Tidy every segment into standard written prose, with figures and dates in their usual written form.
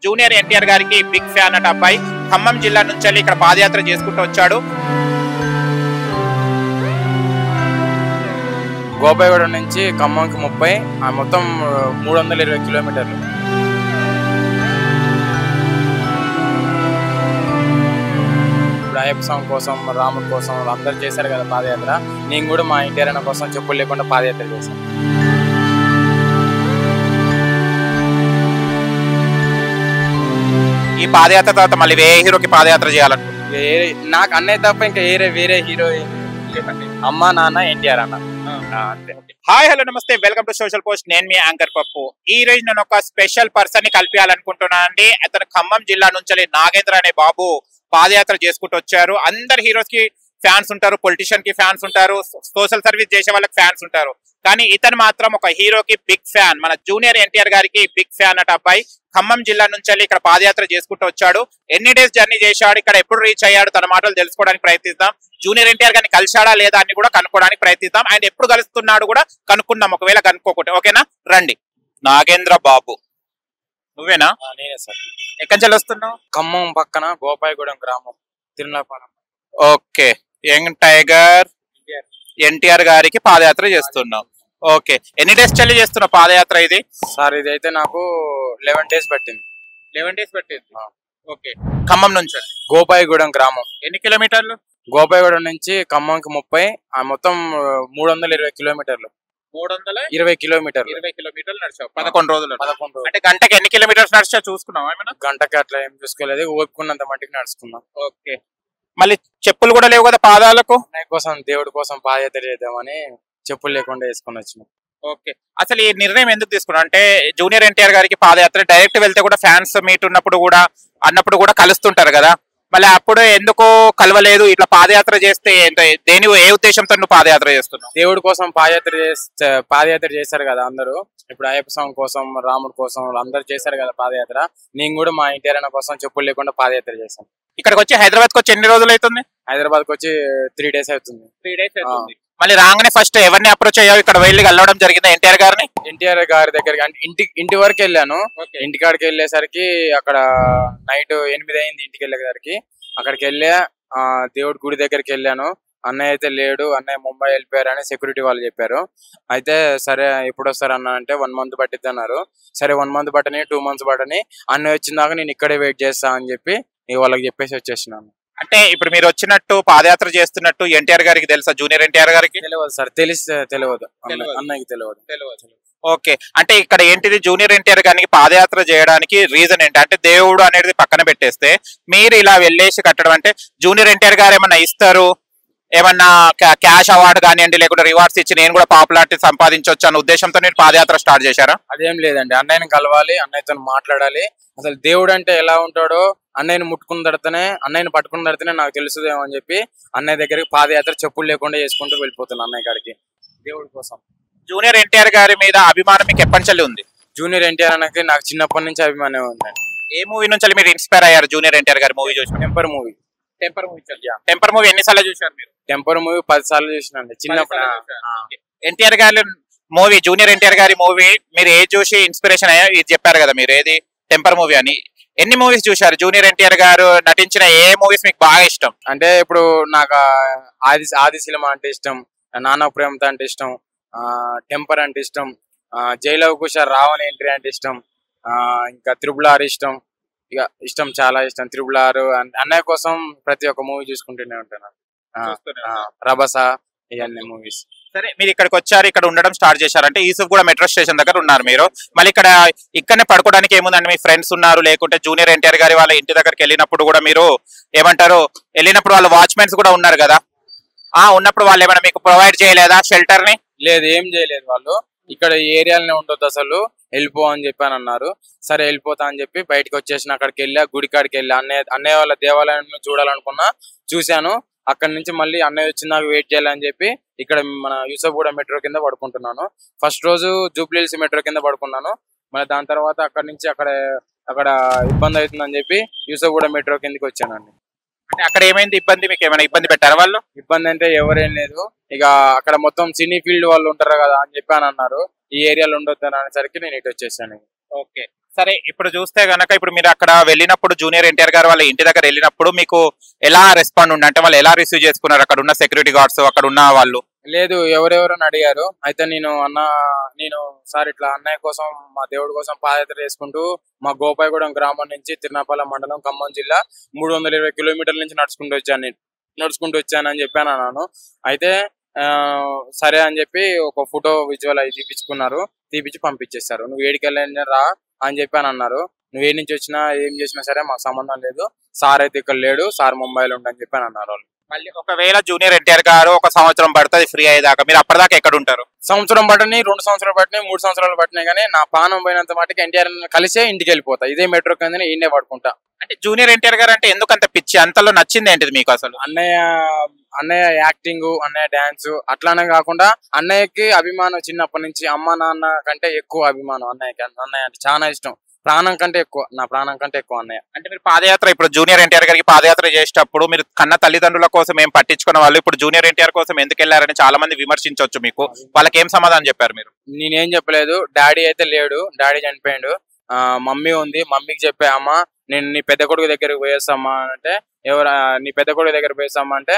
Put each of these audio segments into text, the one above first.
Junior NTR గారికి big fan అట అబ్బాయి. ఖమ్మం జిల్లా నుంచి ఇక్కడ పాదయాత్ర చేసుకుంటూ వచ్చాడు. గోపాయగూడ నుంచి ఖమ్మంకి 30, మొత్తం 320 కిలోమీటర్లు. ఇప్పుడు అయ్యప్ప స్వామి కోసం, రాముడి కోసం అందరు చేశారు కదా పాదయాత్ర. నేను కూడా మా ఎన్టీఆర్ అన్న కోసం చెప్పులు లేకుండా పాదయాత్ర చేశాను. ఈ పాదయాత్ర తర్వాత మళ్ళీ వేరే హీరోకి పాదయాత్ర చేయాలనుకుంటున్నాను. నాకు అన్నయ్య తప్ప ఇంకా వేరే హీరో అమ్మ నాన్న ఎన్టీఆర్ అన్న అంతే. హాయ్ హలో నమస్తే, వెల్కమ్ టు సోషల్ పోస్ట్. నేను మీ యాంకర్ పప్పు. ఈ రోజు నేను ఒక స్పెషల్ పర్సన్ ని కలిపియాలనుకుంటున్నాను అండి. అతను ఖమ్మం జిల్లా నుంచి నాగేంద్ర అనే బాబు పాదయాత్ర చేసుకుంటూ వచ్చారు. అందరు హీరోస్ కి ఫ్యాన్స్ ఉంటారు, పొలిటీషియన్ కి ఫ్యాన్స్ ఉంటారు, సోషల్ సర్వీస్ చేసే వాళ్ళకి ఫ్యాన్స్ ఉంటారు. కానీ ఇతను మాత్రం ఒక హీరోకి బిగ్ ఫ్యాన్. మన జూనియర్ ఎన్టీఆర్ గారికి బిగ్ ఫ్యాన్ అట అబ్బాయి. ఖమ్మం జిల్లా నుంచి ఇక్కడ పాదయాత్ర చేసుకుంటూ వచ్చాడు. ఎన్ని డేస్ జర్నీ చేశాడు, ఇక్కడ ఎప్పుడు రీచ్ అయ్యాడు, తన మాటలు తెలుసుకోవడానికి ప్రయత్నిద్దాం. జూనియర్ ఎన్టీఆర్ గారిని కలిశాడా లేదా అని కూడా కనుక్కోవడానికి ప్రయత్నిద్దాం. ఆయన ఎప్పుడు కలుస్తున్నాడు కూడా కనుక్కుందాం, ఒకవేళ కనుక్కోకుంటే. ఓకేనా, రండి. నాగేంద్ర బాబు నువ్వేనా? నేనే సార్. ఎక్కడి నుంచి వస్తున్నావు? ఖమ్మం పక్కన గోపాయగూడెం గ్రామం, Tirumalapalem. Okay, young tiger NTR గారికి పాదయాత్ర చేస్తున్నావు. ఓకే, ఎన్ని డేస్ చల్లి చేస్తున్నావు పాదయాత్ర ఇది? సార్ ఇదైతే నాకు 11 డేస్ పట్టింది. 11 డేస్ పట్టింది. ఓకే, ఖమ్మం నుంచి గోపాయగూడెం గ్రామం. ఎన్ని కిలోమీటర్లు? గోపాయగూడెం నుంచి ఖమ్మంకి 30, మొత్తం 320 కిలోమీటర్లు. 320 కిలోమీటర్లు. 20 కిలోమీటర్లు నడిచావు 11 రోజులు. 11 రోజులు. అంటే గంటకి ఎన్ని కిలోమీటర్స్ నడిచా చూసుకున్నావా ఏమైనా? గంటకి అట్లా ఏం చూసుకోలేదు, ఓపుకున్నంత మట్టికి నడుచుకున్నాం. ఓకే, మళ్ళీ చెప్పులు కూడా లేవు కదా పాదాలకు? అన్నయ్య కోసం, దేవుడి కోసం పాదయాత్ర చేద్దామని చెప్పులు లేకుండా వేసుకొని వచ్చినాం. ఓకే, అసలు ఈ నిర్ణయం ఎందుకు తీసుకున్నావు? అంటే జూనియర్ ఎన్టీఆర్ గారికి పాదయాత్ర డైరెక్ట్ వెళ్తే కూడా ఫ్యాన్స్ మీట్ ఉన్నప్పుడు కూడా అన్నప్పుడు కూడా కలుస్తుంటారు కదా, మళ్ళీ అప్పుడు ఎందుకు కలవలేదు? ఇట్లా పాదయాత్ర చేస్తే దేని ఏ ఉద్దేశంతో నువ్వు పాదయాత్ర చేస్తున్నావు? దేవుడి కోసం పాదయాత్ర చేశారు కదా అందరూ. ఇప్పుడు అయ్యప్ప స్వామి కోసం, రాముడి కోసం అందరు చేశారు కదా పాదయాత్ర. నేను కూడా మా ఎన్టీఆర్ అన్న కోసం చెప్పులు లేకుండా పాదయాత్ర చేశాను. ఇక్కడికి వచ్చి హైదరాబాద్ కి వచ్చి ఎన్ని రోజులు అవుతుంది? హైదరాబాద్ కి వచ్చి 3 డేస్ అవుతుంది. 3 డేస్ అవుతుంది. మళ్ళీ రాగానే ఫస్ట్ ఎవరిని అప్రోచ్ అయ్యావు? ఇక్కడ వెళ్ళి కలవడం జరిగింది ఎన్టీఆర్ గారిని? ఎన్టీఆర్ గారి దగ్గరికి అంటే ఇంటి వరకు వెళ్ళాను. ఇంటికాడికి వెళ్ళేసరికి అక్కడ నైట్ 8 అయింది. ఇంటికి వెళ్ళేసరికి అక్కడికి వెళ్ళా, దేవుడి గుడి దగ్గరికి వెళ్ళాను. అన్నయ్య అయితే లేడు, అన్నయ్య ముంబై వెళ్ళిపోయారని సెక్యూరిటీ వాళ్ళు చెప్పారు. అయితే సరే ఎప్పుడు వస్తారు అన్న అంటే 1 మంత్ పట్టిద్ది అన్నారు. సరే 1 మంత్ పట్టని 2 మంత్స్ పట్టని, అన్నయ్య వచ్చిందాక నేను ఇక్కడే వెయిట్ చేస్తా అని చెప్పి వాళ్ళకి చెప్పేసి వచ్చేసినాను. అంటే ఇప్పుడు మీరు వచ్చినట్టు పాదయాత్ర చేస్తున్నట్టు ఎన్టీఆర్ గారికి తెలుసా? జూనియర్ ఎన్టీఆర్ గారికి తెలియదు సార్. తెలియదు, అన్నయ్యకి తెలియదు. ఓకే, అంటే ఇక్కడ ఏంటిది, జూనియర్ ఎన్టీఆర్ గారికి పాదయాత్ర చేయడానికి రీజన్ ఏంటి? అంటే దేవుడు అనేది పక్కన పెట్టేస్తే మీరు ఇలా వెళ్ళేసి కట్టడం అంటే జూనియర్ ఎన్టీఆర్ గారు ఏమన్నా ఇస్తారు, ఏమన్నా క్యాష్ అవార్డు కానివ్వండి, లేకుంటే రివార్డ్స్ ఇచ్చి నేను కూడా పాపులారిటీ సంపాదించవచ్చు అన్న ఉద్దేశంతో మీరు పాదయాత్ర స్టార్ట్ చేశారా? అదేం లేదండి, అన్నయ్యని కలవాలి, అన్నయ్యతో మాట్లాడాలి. అసలు దేవుడు అంటే ఎలా ఉంటాడో అన్నయ్యని ముట్టుకున్న తర్వాతనే, అన్నయ్యని పట్టుకున్న తర్వాతనే నాకు తెలుసుదేమో అని చెప్పి అన్నయ్య దగ్గరికి పాదయాత్ర చెప్పులు లేకుండా చేసుకుంటూ వెళ్ళిపోతున్నాను అన్నయ్య గారికి దేవుడి కోసం. జూనియర్ ఎన్టీఆర్ గారి మీద అభిమానం మీకు ఎప్పటి నుంచి ఉంది? జూనియర్ ఎన్టీఆర్ అన్నకి నాకు చిన్నప్పటి నుంచి అభిమానం ఉందండి. ఏ మూవీ నుంచి మీరు ఇన్స్పైర్ అయ్యారు జూనియర్ ఎన్టీఆర్ గారి మూవీ చూసి? Temper movie. టెంపర్ మూవీ ఎన్నిసార్లు చూసారు మీరు? టెంపర్ మూవీ 10 సార్లు చూసినండి చిన్నప్పుడు. ఎన్టీఆర్ గారి మూవీ, జూనియర్ ఎన్టీఆర్ గారి మూవీ మీరు ఏది చూసి ఇన్స్పిరేషన్ అయ్యా? ఇది చెప్పారు కదా మీరు, ఏది టెంపర్ మూవీ అని. ఎన్ని మూవీస్ చూసారు? జూనియర్ ఎన్టీఆర్ గారు నటించిన ఏ మూవీస్ మీకు బాగా ఇష్టం? అంటే ఇప్పుడు నాకు ఆది సినిమా అంటే ఇష్టం, నాన్న ప్రేమత అంటే ఇష్టం, టెంపర్ అంటే ఇష్టం, జైలవ్ కుషార్ రావణ్ ఎంట్రీ అంటే ఇష్టం, ఇంకా RRR ఇష్టం. ఇక ఇష్టం, చాలా ఇష్టం. RRR అన్నయ్య కోసం ప్రతి ఒక్క మూవీ చూసుకుంటూనే ఉంటాను. రభస, ఇవన్నీ మూవీస్. సరే, మీరు ఇక్కడికి వచ్చారు, ఇక్కడ ఉండడం స్టార్ట్ చేశారంటే యూసుఫ్ కూడా మెట్రో స్టేషన్ దగ్గర ఉన్నారు మీరు. మళ్ళీ ఇక్కడనే పడుకోవడానికి ఏముందండి? మీ ఫ్రెండ్స్ ఉన్నారు, లేకుంటే జూనియర్ ఎన్టీఆర్ గారి వాళ్ళ ఇంటి దగ్గరికి వెళ్ళినప్పుడు కూడా మీరు ఏమంటారు, వెళ్ళినప్పుడు వాళ్ళ వాచ్మెన్స్ కూడా ఉన్నారు కదా, ఉన్నప్పుడు వాళ్ళు ఏమైనా మీకు ప్రొవైడ్ చేయలేదా షెల్టర్ ని? లేదు, ఏం చేయలేదు. వాళ్ళు ఇక్కడ ఏరియాలోనే ఉండొద్దు అసలు, వెళ్ళిపో అని చెప్పి అన్నారు. సరే వెళ్ళిపోతా అని చెప్పి బయటకు వచ్చేసిన. అక్కడికి వెళ్ళా, గుడి కాడికి వెళ్ళా, అన్నయ్య వాళ్ళ దేవాలయం చూడాలనుకున్నా, చూశాను. అక్కడ నుంచి మళ్ళీ అన్నయ్య వచ్చిన నాకు వెయిట్ చేయాలని చెప్పి ఇక్కడ మన యూసఫ్గూడ మెట్రో కింద పడుకుంటున్నాను. ఫస్ట్ రోజు జూబ్లీహిల్స్ మెట్రో కింద పడుకున్నాను. మళ్ళీ దాని తర్వాత అక్కడ నుంచి అక్కడ ఇబ్బంది అవుతుందని చెప్పి యూసఫ్గూడ మెట్రో కిందకి వచ్చానండి. అంటే అక్కడ ఏమైంది ఇబ్బంది? మీకు ఏమైనా ఇబ్బంది పెట్టారా వాళ్ళు? ఇబ్బంది అంటే ఎవరేం లేదు. ఇక అక్కడ మొత్తం సినీ ఫీల్డ్ వాళ్ళు ఉంటారు కదా అని చెప్పి అన్నారు. ఈ ఏరియాలో ఉండొద్దు అనేసరికి నేను ఇటు వచ్చేసాను. ఓకే, సరే ఇప్పుడు చూస్తే గనక ఇప్పుడు మీరు అక్కడ వెళ్ళినప్పుడు జూనియర్ ఎన్టీఆర్ గారు వాళ్ళ ఇంటి దగ్గర వెళ్ళినప్పుడు మీకు ఎలా రెస్పాండ్ ఉండే, అంటే వాళ్ళు ఎలా రిసీవ్ చేసుకున్నారు అక్కడ ఉన్న సెక్యూరిటీ గార్డ్స్ అక్కడ ఉన్న వాళ్ళు? లేదు, ఎవరెవరని అడిగారు. అయితే నేను సార్ ఇట్లా అన్నయ్య కోసం మా దేవుడి కోసం పాదయాత్ర చేసుకుంటూ మా గోపాయగూడెం గ్రామం నుంచి తిరునాపల్లి మండలం ఖమ్మం జిల్లా 320 కిలోమీటర్ల నుంచి నడుచుకుంటూ వచ్చానని చెప్పాను అన్నాను. అయితే సరే అని చెప్పి ఒక ఫోటో విజువల్ అవి తీపిచ్చి పంపించేస్తారు. నువ్వు ఏడికెళ్ళి రా అని చెప్పాను అన్నారు. నువ్వు ఏడి నుంచి వచ్చినా ఏం చేసినా సరే మాకు సంబంధం లేదు, సార్ అయితే ఇక్కడ లేడు, సార్ ముంబైలో ఉండని చెప్పాను అన్నారు వాళ్ళు. మళ్ళీ ఒకవేళ జూనియర్ ఎన్టీఆర్ గారు 1 సంవత్సరం పడుతుంది ఫ్రీ అయ్యేదాకా, మీరు అప్పటిదాకా ఎక్కడ ఉంటారు? సంవత్సరం పట్టని, 2 సంవత్సరాలు పట్టినాయి, 3 సంవత్సరాలు పట్టినాయి, కానీ నా పానం పోయినంత మటుకు ఎన్టీఆర్ కలిసే ఇంటికి వెళ్ళిపోతా. ఇదే మెట్రో కింద ఈయనే పడుకుంటా. అంటే జూనియర్ ఎన్టీఆర్ గారు అంటే ఎందుకు అంత పిచ్చి, అంతలో నచ్చింది ఏంటిది మీకు అసలు? అన్నయ్య యాక్టింగ్, అన్నయ్య డాన్స్ అట్లానే కాకుండా అన్నయ్యకి అభిమానం చిన్నప్పటి నుంచి. అమ్మ నాన్న కంటే ఎక్కువ అభిమానం అన్నయ్యకి. అన్నయ్య అంటే చాలా ఇష్టం, ప్రాణం కంటే ఎక్కువ, నా ప్రాణం కంటే ఎక్కువ అన్నయ్య. అంటే మీరు పాదయాత్ర ఇప్పుడు జూనియర్ ఎన్టీఆర్ గారికి పాదయాత్ర చేసేటప్పుడు మీరు కన్న తల్లిదండ్రుల కోసం ఏం పట్టించుకున్న వాళ్ళు ఇప్పుడు జూనియర్ ఎన్టీఆర్ కోసం ఎందుకు వెళ్ళారని చాలా మంది విమర్శించవచ్చు. మీకు వాళ్ళకి ఏం సమాధానం చెప్పారు మీరు? నేనేం చెప్పలేదు. డాడీ అయితే లేడు, డాడీ చనిపోయాడు. మమ్మీ ఉంది, మమ్మీకి చెప్పా, అమ్మ నేను నీ పెద్ద కొడుకు దగ్గరికి పోయేస్తామా అంటే, నీ పెద్ద కొడుకు దగ్గర పోయేస్తామా అంటే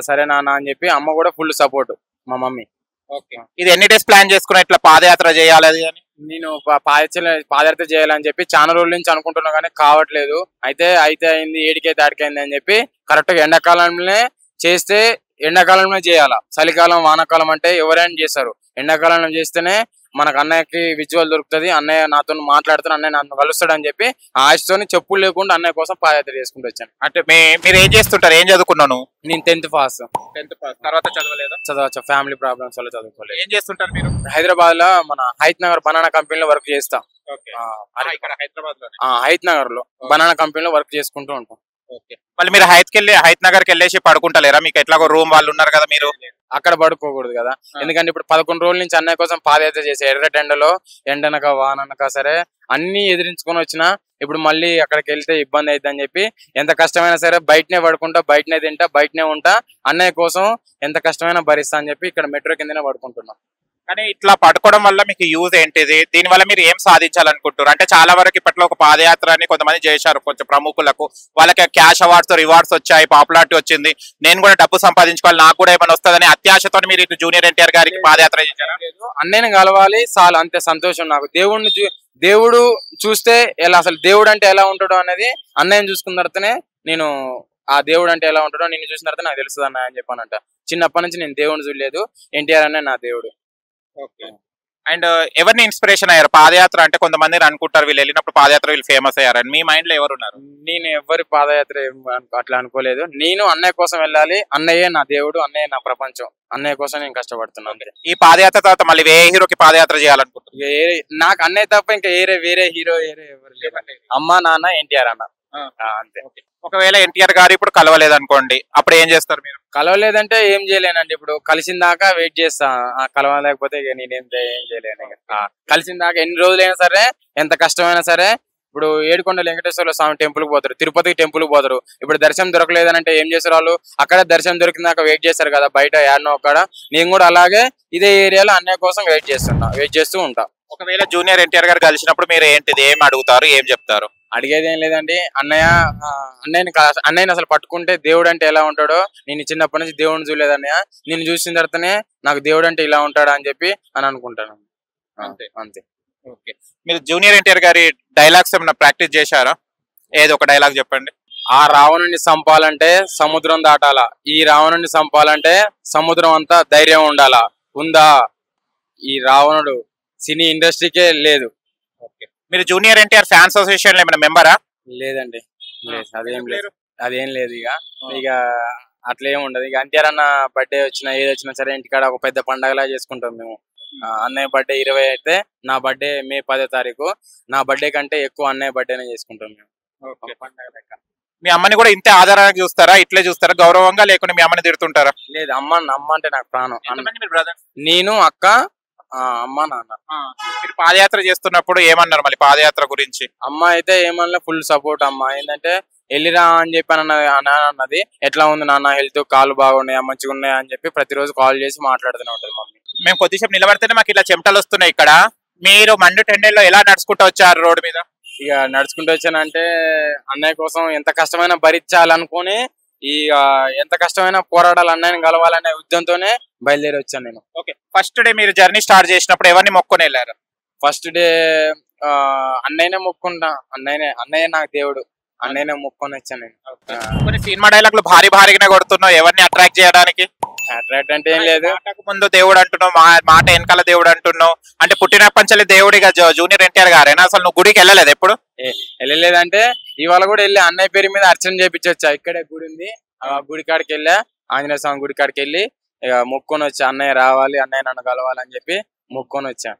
సరే నాన్న అని చెప్పి అమ్మ కూడా ఫుల్ సపోర్ట్ మా మమ్మీ. ఓకే, ఇది ఎన్ని డేస్ ప్లాన్ చేసుకున్నా ఇట్లా పాదయాత్ర చేయాలి అని? నేను పాదయాత్ర చేయాలని చెప్పి చాలా రోజుల నుంచి అనుకుంటున్నా కానీ కావట్లేదు. అయితే అయింది, ఏడికైతే ఆడికైంది అని చెప్పి కరెక్ట్ గా ఎండాకాలంలోనే చేస్తే ఎండాకాలంలో చేయాలా. చలికాలం వానాకాలం అంటే ఎవరైనా చేస్తారు, ఎండాకాలంలో చేస్తేనే మనకు అన్నయ్యకి విజువల్ దొరుకుతుంది, అన్నయ్య నాతో మాట్లాడుతాను, అన్నయ్య నన్ను కలుస్తాడు అని చెప్పి ఆశతో చెప్పులు లేకుండా అన్నయ్య కోసం పాదయాత్ర చేసుకుంటూ వచ్చాను. అంటే మీరు ఏం చేస్తుంటారు, ఏం చదువుకున్నాను? నేను 10th పాస్. తర్వాత చదవలేదు? చదవచ్చు, ఫ్యామిలీ ప్రాబ్లమ్స్ వల్ల చదువుకోలేదు. ఏం చేస్తుంటారు మీరు? హైదరాబాద్ లో మన హైత్ నగర్ బనానా కంపెనీలో వర్క్ చేస్తా. హైత్ నగర్ లో బనానా కంపెనీలో వర్క్ చేసుకుంటూ ఉంటాం. మళ్ళీ మీరు హైత్ నగర్ కి వెళ్ళేసి పడుకుంటలేరా? మీకు ఎట్లాగో రూమ్ వాళ్ళు ఉన్నారు కదా, మీరు అక్కడ పడుకోకూడదు కదా. ఎందుకంటే ఇప్పుడు 11 రోజుల నుంచి అన్నయ్య కోసం పాదయాత్ర చేసే ఎర్రటెండలో ఎండనక వాననక సరే అన్ని ఎదిరించుకొని వచ్చినా ఇప్పుడు మళ్ళీ అక్కడికి వెళ్తే ఇబ్బంది అవుతుంది అని చెప్పి ఎంత కష్టమైనా సరే బయటనే పడుకుంటా, బయటనే తింటా, బయటనే ఉంటా, అన్నయ్య కోసం ఎంత కష్టమైనా భరిస్తా అని చెప్పి ఇక్కడ మెట్రో కిందనే పడుకుంటున్నాం. కానీ ఇట్లా పట్టుకోవడం వల్ల మీకు యూజ్ ఏంటిది? దీని వల్ల మీరు ఏం సాధించాలనుకుంటారు? అంటే చాలా వరకు ఇప్పట్లో ఒక పాదయాత్ర అని కొంతమంది చేశారు, కొంచెం ప్రముఖులకు వాళ్ళకి క్యాష్ అవార్డ్స్ రివార్డ్స్ వచ్చాయి, పాపులారిటీ వచ్చింది, నేను కూడా డబ్బు సంపాదించుకోవాలి, నాకు కూడా ఏమైనా వస్తుందని అత్యాశతో మీరు జూనియర్ ఎన్టీఆర్ గారికి పాదయాత్ర చేశారా? అన్నయ్యని కలవాలి చాలు, అంతే సంతోషం నాకు. దేవుడు చూస్తే ఎలా, అసలు దేవుడు అంటే ఎలా ఉంటాడో అనేది అన్నయ్యని చూసుకున్న తర్వాతనే నేను ఆ దేవుడు అంటే ఎలా ఉంటాడో నిన్ను చూసిన తర్వాత నాకు తెలుస్తుంది అన్నయ్య అని చెప్పానంట. చిన్నప్పటి నుంచి నేను దేవుడిని చూడలేదు, ఎన్టీఆర్ అనే నా దేవుడు. అండ్ ఎవరిని ఇన్స్పిరేషన్ అయ్యారు పాదయాత్ర అంటే? కొంతమంది అనుకుంటారు వీళ్ళు వెళ్ళినప్పుడు పాదయాత్ర వీళ్ళు ఫేమస్ అయ్యారని, మీ మైండ్ లో ఎవరు ఉన్నారు? నేను ఎవరి పాదయాత్ర అట్లా అనుకోలేదు. నేను అన్నయ్య కోసం వెళ్ళాలి, అన్నయ్యే నా దేవుడు, అన్నయ్య నా ప్రపంచం, అన్నయ్య కోసం నేను కష్టపడుతున్నాను. ఈ పాదయాత్ర తర్వాత మళ్ళీ ఏ హీరోకి పాదయాత్ర చేయాలనుకుంటున్నారు? నాకు అన్నయ్య తప్ప ఇంకా వేరే హీరో ఎవరు లేరు. అమ్మ నాన్న ఎన్టీఆర్ అన్న, అంతే. ఒకవేళ ఎన్టీఆర్ గారు ఇప్పుడు కలవలేదు అనుకోండి, అప్పుడు ఏం చేస్తారు మీరు? కలవలేదంటే ఏం చేయలేనండి, ఇప్పుడు కలిసిన దాకా వెయిట్ చేస్తా. కలవలేకపోతే నేనేం చేయలేను. కలిసిన దాకా ఎన్ని రోజులైనా సరే, ఎంత కష్టమైనా సరే. ఇప్పుడు ఏడుకొండ వెంకటేశ్వర స్వామి టెంపుల్ కి పోతారు, తిరుపతికి టెంపుల్ కి పోతారు. ఇప్పుడు దర్శనం దొరకలేదనంటే ఏం చేస్తారు వాళ్ళు? అక్కడ దర్శనం దొరికిన దాకా వెయిట్ చేస్తారు కదా, బయట యాడ్నో అక్కడ. నేను కూడా అలాగే ఇదే ఏరియాలో అన్నయ్య కోసం వెయిట్ చేస్తూ ఉంటా. ఒకవేళ జూనియర్ ఎన్టీఆర్ గారు కలిసినప్పుడు మీరు ఏంటిది ఏం అడుగుతారు, ఏం చెప్తారు? అడిగేది ఏం లేదండి, అన్నయ్యని అసలు పట్టుకుంటే దేవుడు అంటే ఎలా ఉంటాడో, నేను చిన్నప్పటి నుంచి దేవుడిని చూడలేదు అన్నయ్య, నేను చూసిన తర్వాతనే నాకు దేవుడు అంటే ఇలా ఉంటాడా అని చెప్పి అనుకుంటాను. అంతే. ఓకే, మీరు జూనియర్ ఎన్టీఆర్ గారి డైలాగ్స్ ఏమైనా ప్రాక్టీస్ చేశారా? ఏదో ఒక డైలాగ్ చెప్పండి. ఆ రావణుని చంపాలంటే సముద్రం దాటాలా, ఈ రావణుని చంపాలంటే సముద్రం అంతా ధైర్యం ఉండాలా. ఉందా? ఈ రావణుడు సినీ ఇండస్ట్రీకే లేదు. మీరు జూనియర్ ఎన్టీఆర్ ఫ్యాన్స్ అసోసియేషన్ ఏమైనా మెంబరా? లేదండి, అదేం లేదు. ఇక అట్లేం ఉండదు. ఇక ఎన్టీఆర్ అన్న బర్త్డే వచ్చినా ఏది వచ్చినా సరే ఇంటికాడ ఒక పెద్ద పండగలా చేసుకుంటాం మేము. అన్నయ్య బర్త్డే 20 అయితే నా బర్త్డే మే 10వ తారీఖు. నా బర్త్డే కంటే ఎక్కువ అన్నయ్య బర్త్డేనే చేసుకుంటాం మేము. మీ అమ్మని కూడా ఇంతే ఆధారంగా చూస్తారా, ఇట్లే చూస్తారా గౌరవంగా, లేకుండా మీ అమ్మని తిడుతుంటారా? లేదు, అమ్మ అంటే నాకు ప్రాణం. నేను, అక్క, అమ్మ, నాన్న. మీరు పాదయాత్ర చేస్తున్నప్పుడు ఏమన్నారు మళ్ళీ పాదయాత్ర గురించి? అమ్మ అయితే ఏమన్నా ఫుల్ సపోర్ట్. అమ్మ ఏంటంటే వెళ్ళిరా అని చెప్పి అన్నది, ఎట్లా ఉంది నాన్న హెల్త్, కాళ్ళు బాగున్నాయా, మంచిగా ఉన్నాయా అని చెప్పి ప్రతిరోజు కాల్ చేసి మాట్లాడుతూనే ఉంటుంది మమ్మీ. మేము కొద్దిసేపు నిలబడితేనే మాకు ఇలా చెమటలు వస్తున్నాయి ఇక్కడ. మీరు మండు టెండేల్లో ఎలా నడుచుకుంటూ వచ్చారు రోడ్డు మీద? ఇక నడుచుకుంటూ వచ్చానంటే అన్నయ్య కోసం ఎంత కష్టమైనా భరించాలనుకుని ఈ ఎంత కష్టమైనా పోరాడాలి అన్నయ్యని కలవాలనే ఉద్యమంతోనే బయలుదేరి వచ్చాను నేను. ఓకే, ఫస్ట్ డే మీరు జర్నీ స్టార్ట్ చేసినప్పుడు ఎవరిని మొక్కుని వెళ్ళారు? ఫస్ట్ డే అన్నయ్యనే మొక్కుంటా, అన్నయ్య నాకు దేవుడు, అన్నయ్యనే మొక్కుని వచ్చాను నేను. కొన్ని సినిమా డైలాగులు భారీ భారీగానే కొడుతున్నావు, ఎవరిని అట్రాక్ట్ చేయడానికి? అట్రాక్ట్ అంటే ఏం లేదు, మాటకు ముందు దేవుడు అంటున్నావు, మాట వెనకాల దేవుడు అంటున్నావు, అంటే పుట్టినప్పటి దేవుడిగా జూనియర్ ఎన్టీఆర్ గారేనా? అసలు నువ్వు గుడికి వెళ్ళలేదు ఎప్పుడు? వెళ్ళలేదంటే ఇవాళ కూడా వెళ్ళి అన్నయ్య పేరు మీద అర్చన చేపించొచ్చా. ఇక్కడే గుడి ఉంది, ఆ గుడి కాడికి వెళ్ళా, ఆంజనేయ స్వామి గుడి కాడికి వెళ్ళి ఇక మొక్కొని వచ్చా, అన్నయ్య రావాలి, అన్నయ్య నన్ను కలవాలని చెప్పి మొక్కొని వచ్చా.